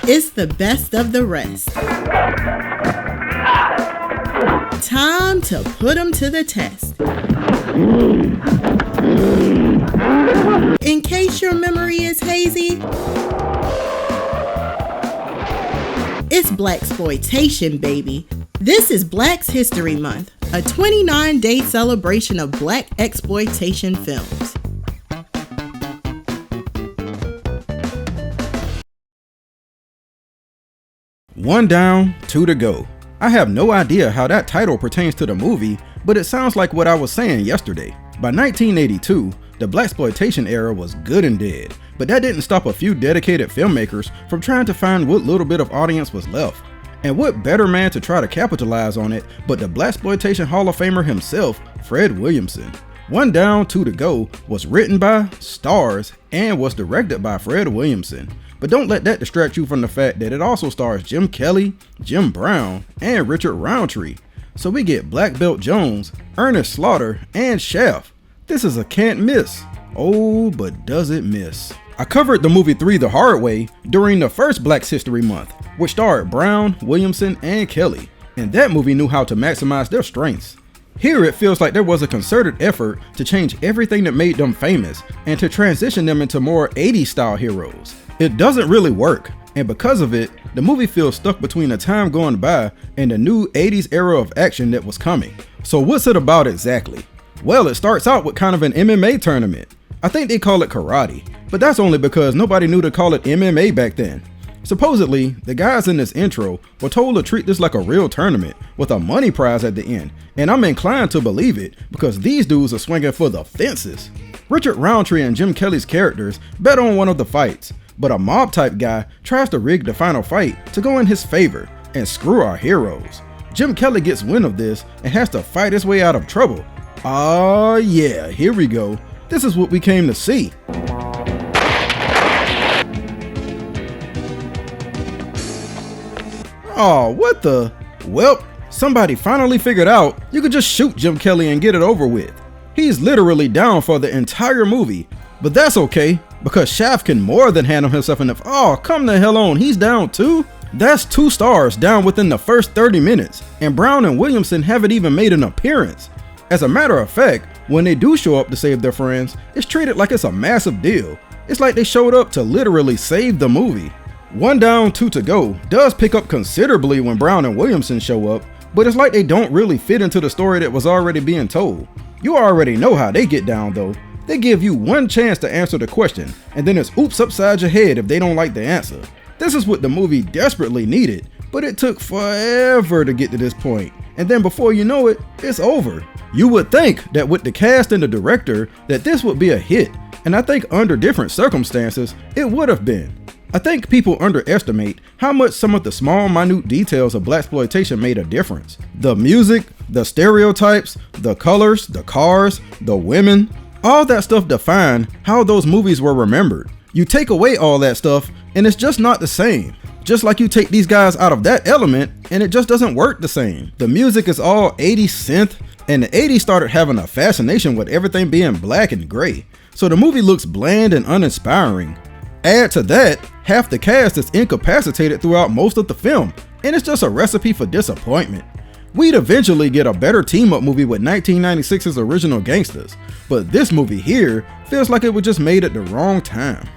It's the best of the rest. Time to put them to the test. In case your memory is hazy, it's Blaxploitation, baby. This is Black History Month, a 29-day celebration of Black exploitation films. One down, two to go. I have no idea how that title pertains to the movie, but it sounds like what I was saying yesterday. By 1982, the Blaxploitation era was good and dead, but that didn't stop a few dedicated filmmakers from trying to find what little bit of audience was left. And what better man to try to capitalize on it but the Blaxploitation Hall of Famer himself, Fred Williamson. One Down, Two to Go was written by, stars, and was directed by Fred Williamson. But don't let that distract you from the fact that it also stars Jim Kelly, Jim Brown, and Richard Roundtree. So we get Black Belt Jones, Ernest Slaughter, and Shaft. This is a can't miss. Oh, but does it miss. I covered the movie 3 the hard way during the first Black History Month, which starred Brown, Williamson, and Kelly. And that movie knew how to maximize their strengths. Here it feels like there was a concerted effort to change everything that made them famous and to transition them into more 80s style heroes. It doesn't really work, and because of it, the movie feels stuck between the time going by and the new 80s era of action that was coming. So what's it about exactly? Well, it starts out with kind of an MMA tournament. I think they call it karate, but that's only because nobody knew to call it MMA back then. Supposedly, the guys in this intro were told to treat this like a real tournament with a money prize at the end, and I'm inclined to believe it because these dudes are swinging for the fences. Richard Roundtree and Jim Kelly's characters bet on one of the fights, but a mob type guy tries to rig the final fight to go in his favor and screw our heroes. Jim Kelly gets wind of this and has to fight his way out of trouble. Ah yeah, here we go. This is what we came to see. Oh, what the? Well, somebody finally figured out you could just shoot Jim Kelly and get it over with. He's literally down for the entire movie, but that's okay because Shaft can more than handle himself enough. Oh, come the hell on, he's down too? That's 2 stars down within the first 30 minutes, and Brown and Williamson haven't even made an appearance. As a matter of fact, when they do show up to save their friends, it's treated like it's a massive deal. It's like they showed up to literally save the movie. One Down, Two to Go does pick up considerably when Brown and Williamson show up, but it's like they don't really fit into the story that was already being told. You already know how they get down though. They give you one chance to answer the question, and then it's oops upside your head if they don't like the answer. This is what the movie desperately needed, but it took forever to get to this point, and then before you know it, it's over. You would think that with the cast and the director that this would be a hit, and I think under different circumstances, it would have been. I think people underestimate how much some of the small minute details of Blaxploitation made a difference. The music, the stereotypes, the colors, the cars, the women, all that stuff defined how those movies were remembered. You take away all that stuff and it's just not the same. Just like you take these guys out of that element and it just doesn't work the same. The music is all 80s synth, and the 80s started having a fascination with everything being black and gray. So the movie looks bland and uninspiring. Add to that, half the cast is incapacitated throughout most of the film, and it's just a recipe for disappointment. We'd eventually get a better team-up movie with 1996's original gangsters, but this movie here feels like it was just made at the wrong time.